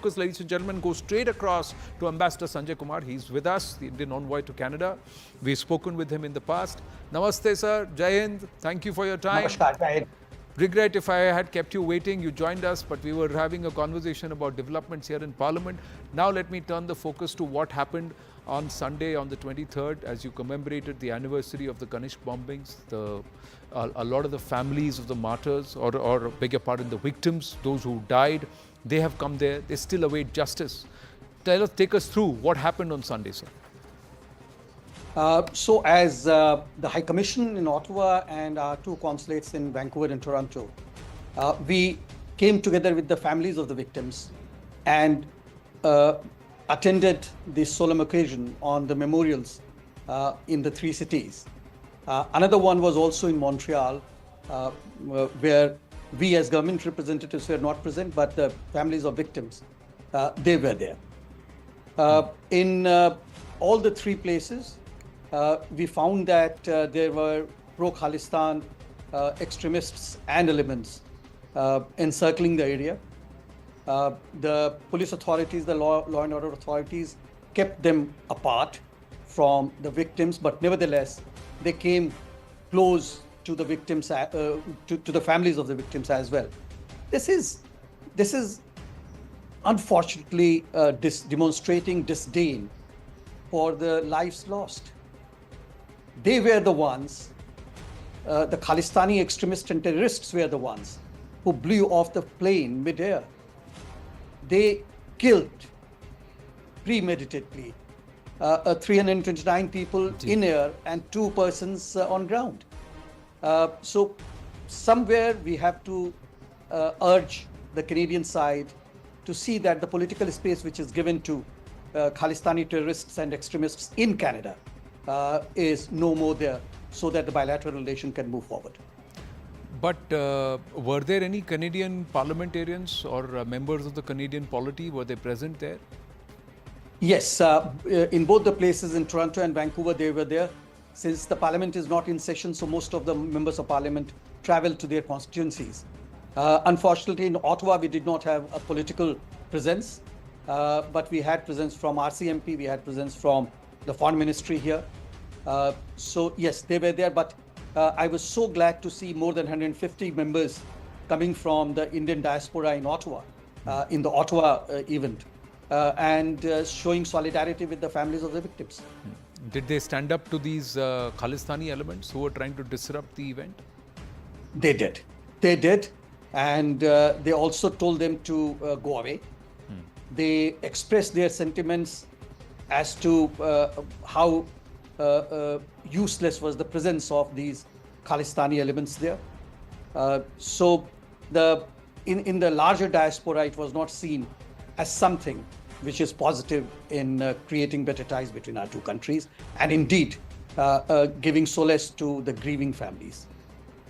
focus, ladies and gentlemen, goes straight across to Ambassador Sanjay Kumar. He's with us, the Indian envoy to Canada. We've spoken with him in the past. Namaste, sir. Jai Hind. Thank you for your time. Namaskar, Jai Hind. Regret if I had kept you waiting. You joined us, but we were having a conversation about developments here in Parliament. Now let me turn the focus to what happened on Sunday, on the 23rd, as you commemorated the anniversary of the Kanishk bombings. A lot of the families of the martyrs, or beg your pardon, the victims, those who died, they have come there. They still await justice. Take us through what happened on Sunday, sir. So as the High Commission in Ottawa and our two consulates in Vancouver and Toronto, we came together with the families of the victims and attended the solemn occasion on the memorials in the three cities. Another one was also in Montreal, where we as government representatives were not present, but the families of victims, they were there. In all the three places, we found that there were pro-Khalistan extremists and elements encircling the area. The police authorities, the law and order authorities kept them apart from the victims, but nevertheless, they came close to the victims, to the families of the victims as well. This is unfortunately demonstrating disdain for the lives lost. They were the ones, the Khalistani extremists and terrorists were the ones who blew off the plane mid-air. They killed premeditatedly 329 people in air and 2 persons on ground. So somewhere we have to urge the Canadian side to see that the political space which is given to Khalistani terrorists and extremists in Canada is no more there, so that the bilateral relation can move forward. But were there any Canadian parliamentarians or members of the Canadian polity? Were they present there? Yes, in both the places in Toronto and Vancouver, they were there. Since the parliament is not in session, so most of the members of parliament traveled to their constituencies. Unfortunately, in Ottawa, we did not have a political presence, but we had presence from RCMP, we had presence from the foreign ministry here. So yes, they were there, but I was so glad to see more than 150 members coming from the Indian diaspora in Ottawa, in the Ottawa event, and showing solidarity with the families of the victims. Did they stand up to these Khalistani elements who were trying to disrupt the event? They did. They did. And they also told them to go away. They expressed their sentiments as to how useless was the presence of these Khalistani elements there. So in the larger diaspora, it was not seen as something which is positive in creating better ties between our two countries, and indeed giving solace to the grieving families.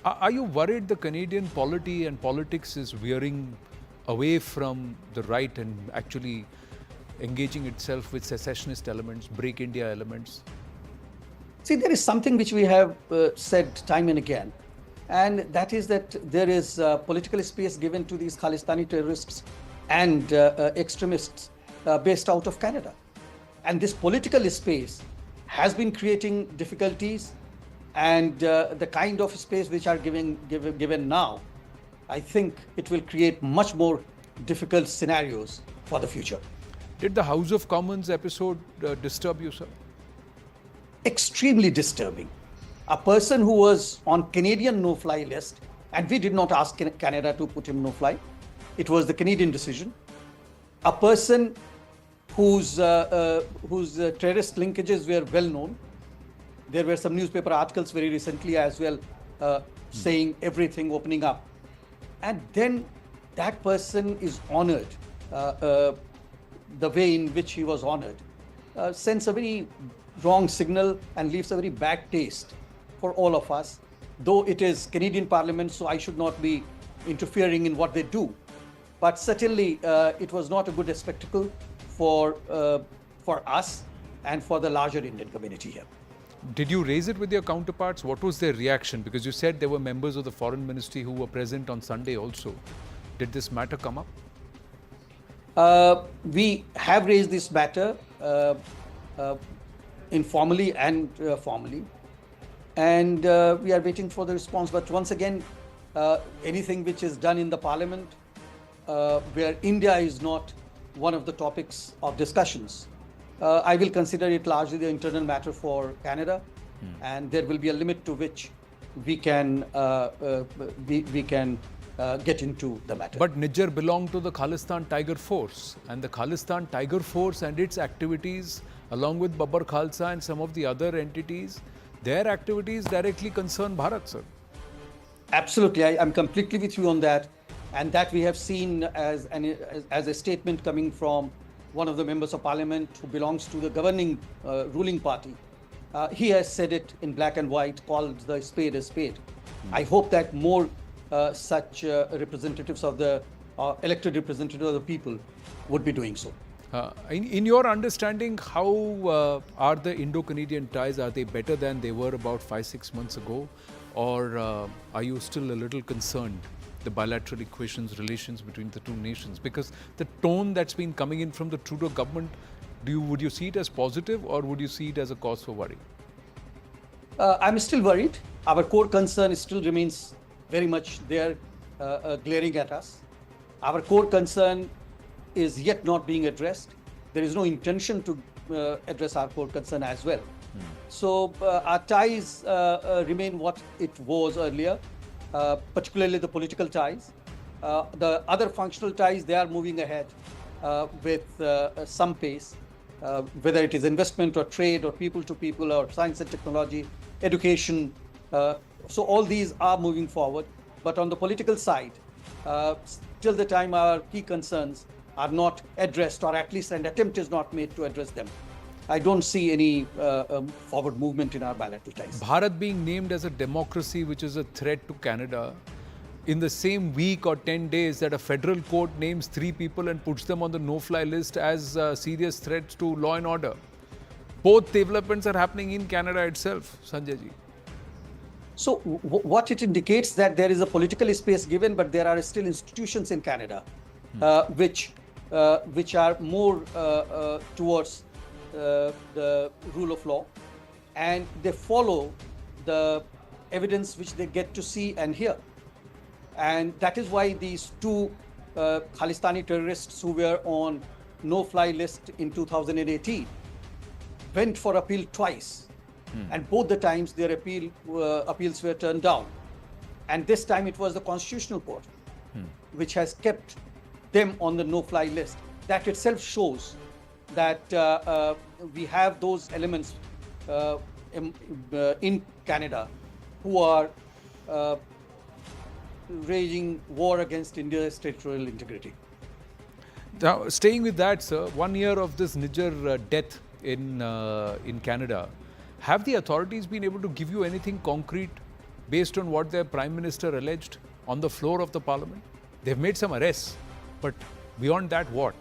Are you worried the Canadian polity and politics is veering away from the right and actually engaging itself with secessionist elements, break India elements? See, there is something which we have said time and again, and that is that there is political space given to these Khalistani terrorists and extremists based out of Canada. And this political space has been creating difficulties, and the kind of space which are given now, I think it will create much more difficult scenarios for the future. Did the House of Commons episode disturb you, sir? Extremely disturbing. A person who was on Canadian no-fly list, and we did not ask Canada to put him no-fly. It was the Canadian decision. A person whose terrorist linkages were well known. There were some newspaper articles very recently as well saying everything opening up. And then that person is honored the way in which he was honored sends a very wrong signal and leaves a very bad taste for all of us. Though it is Canadian Parliament, so I should not be interfering in what they do. But certainly it was not a good spectacle for us and for the larger Indian community here. Did you raise it with your counterparts? What was their reaction? Because you said there were members of the foreign ministry who were present on Sunday also. Did this matter come up? We have raised this matter informally and formally, and we are waiting for the response. But once again, anything which is done in the parliament, where India is not one of the topics of discussions, I will consider it largely the internal matter for Canada, and there will be a limit to which we can get into the matter. But Niger belonged to the Khalistan Tiger Force, and the Khalistan Tiger Force and its activities, along with Babbar Khalsa and some of the other entities, their activities directly concern Bharat, sir. Absolutely, I'm completely with you on that, and that we have seen as a statement coming from one of the members of parliament who belongs to the governing ruling party. He has said it in black and white, called the spade a spade. I hope that more such representatives of the elected representatives of the people would be doing so. In your understanding, how are the Indo-Canadian ties? Are they better than they were about 5-6 months ago? Or are you still a little concerned, the bilateral equations, relations between the two nations? Because the tone that's been coming in from the Trudeau government, would you see it as positive, or would you see it as a cause for worry? I'm still worried. Our core concern still remains very much there, glaring at us. Our core concern is yet not being addressed. There is no intention to address our core concern as well. So our ties remain what it was earlier, particularly the political ties. The other functional ties, they are moving ahead with some pace, whether it is investment or trade or people to people or science and technology, education. So all these are moving forward. But on the political side, till the time our key concerns are not addressed, or at least an attempt is not made to address them, I don't see any forward movement in our bilateral ties. Bharat being named as a democracy which is a threat to Canada, in the same week or 10 days that a federal court names 3 people and puts them on the no-fly list as serious threats to law and order. Both developments are happening in Canada itself, Sanjay ji. So what it indicates that there is a political space given, but there are still institutions in Canada which are more towards the rule of law, and they follow the evidence which they get to see and hear. And that is why these 2 Khalistani terrorists who were on no-fly list in 2018 went for appeal twice. And both the times their appeals were turned down. And this time it was the Constitutional Court which has kept them on the no-fly list. That itself shows that we have those elements in Canada who are waging war against India's territorial integrity. Now, staying with that, sir, 1 year of this Niger death in Canada, have the authorities been able to give you anything concrete based on what their Prime Minister alleged on the floor of the Parliament? They've made some arrests, but beyond that, what?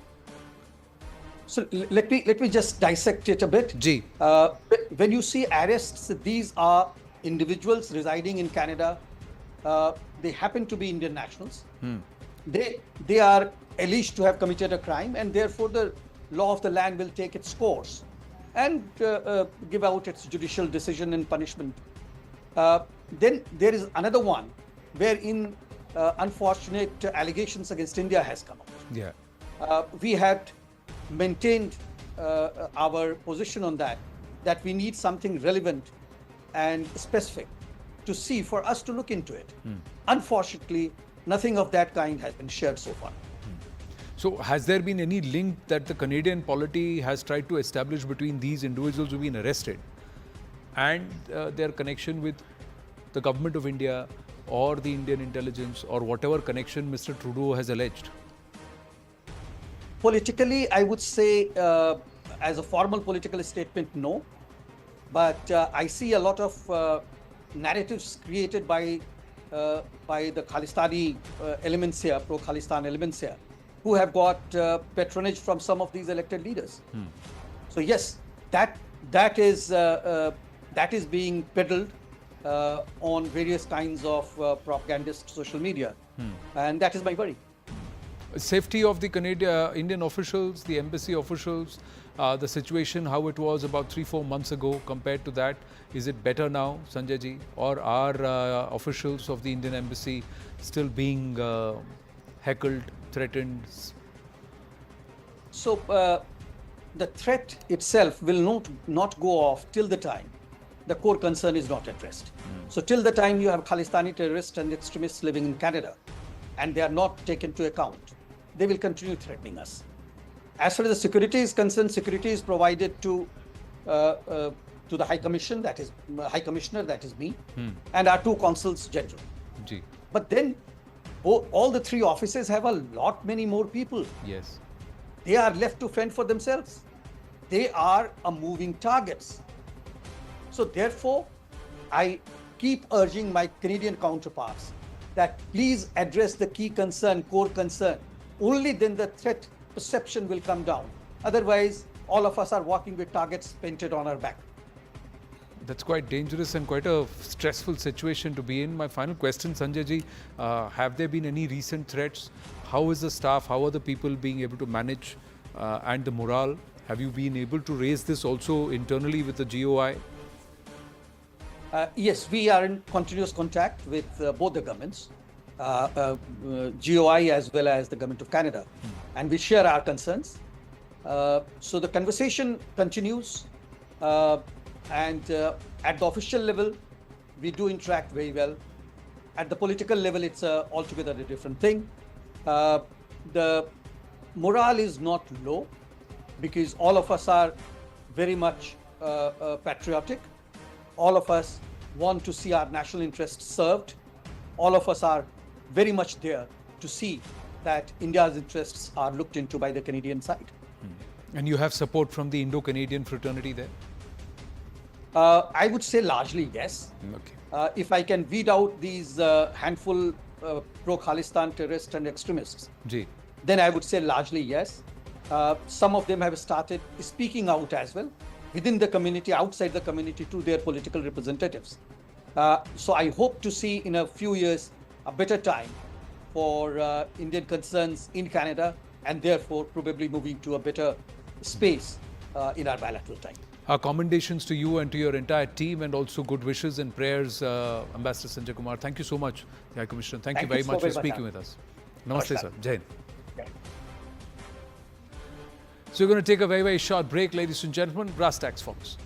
So let me just dissect it a bit. Ji. When you see arrests, these are individuals residing in Canada. They happen to be Indian nationals. They are alleged to have committed a crime, and therefore the law of the land will take its course and give out its judicial decision and punishment. Then there is another one wherein unfortunate allegations against India has come out. Yeah. We had maintained our position on that we need something relevant and specific to see, for us to look into it. Unfortunately, nothing of that kind has been shared so far. So has there been any link that the Canadian polity has tried to establish between these individuals who've been arrested and their connection with the government of India or the Indian intelligence, or whatever connection Mr. Trudeau has alleged? Politically, I would say, as a formal political statement, no. But I see a lot of narratives created by the Khalistani elements here, pro-Khalistan elements here, who have got patronage from some of these elected leaders. So yes, that is being peddled on various kinds of propagandist social media, and that is my worry. Safety of the Indian officials, the embassy officials, the situation, how it was about 3-4 months ago compared to that. Is it better now, Sanjay ji? Or are officials of the Indian embassy still being heckled, threatened? So the threat itself will not go off till the time the core concern is not addressed. So till the time you have Khalistani terrorists and extremists living in Canada and they are not taken to account, they will continue threatening us. As far as the security is concerned, security is provided to the High Commission, that is High Commissioner, that is me, and our 2 consuls general. Ji. But then all the 3 offices have a lot many more people. Yes. They are left to fend for themselves. They are a moving targets. So therefore, I keep urging my Canadian counterparts that please address the key concern, core concern. Only then the threat perception will come down. Otherwise, all of us are walking with targets painted on our back. That's quite dangerous and quite a stressful situation to be in. My final question, Sanjay ji, have there been any recent threats? How is the staff? How are the people being able to manage and the morale? Have you been able to raise this also internally with the GOI? Yes, we are in continuous contact with both the governments, GOI as well as the Government of Canada, and we share our concerns. So the conversation continues, and at the official level, we do interact very well. At the political level, it's altogether a different thing. The morale is not low because all of us are very much patriotic. All of us want to see our national interests served. All of us are very much there to see that India's interests are looked into by the Canadian side. And you have support from the Indo-Canadian fraternity there? I would say largely yes. Okay. If I can weed out these handful pro-Khalistan terrorists and extremists, Ji. then I would say largely yes. Some of them have started speaking out as well, within the community, outside the community, to their political representatives. So I hope to see in a few years a better time for Indian concerns in Canada, and therefore probably moving to a better space in our bilateral time. Our commendations to you and to your entire team, and also good wishes and prayers, Ambassador Sanjay Kumar. Thank you so much, the High Commissioner. Thank you very much for speaking with us. Namaste, sir. Jai Hind. So we're going to take a very, very short break, ladies and gentlemen. Brass tacks, folks.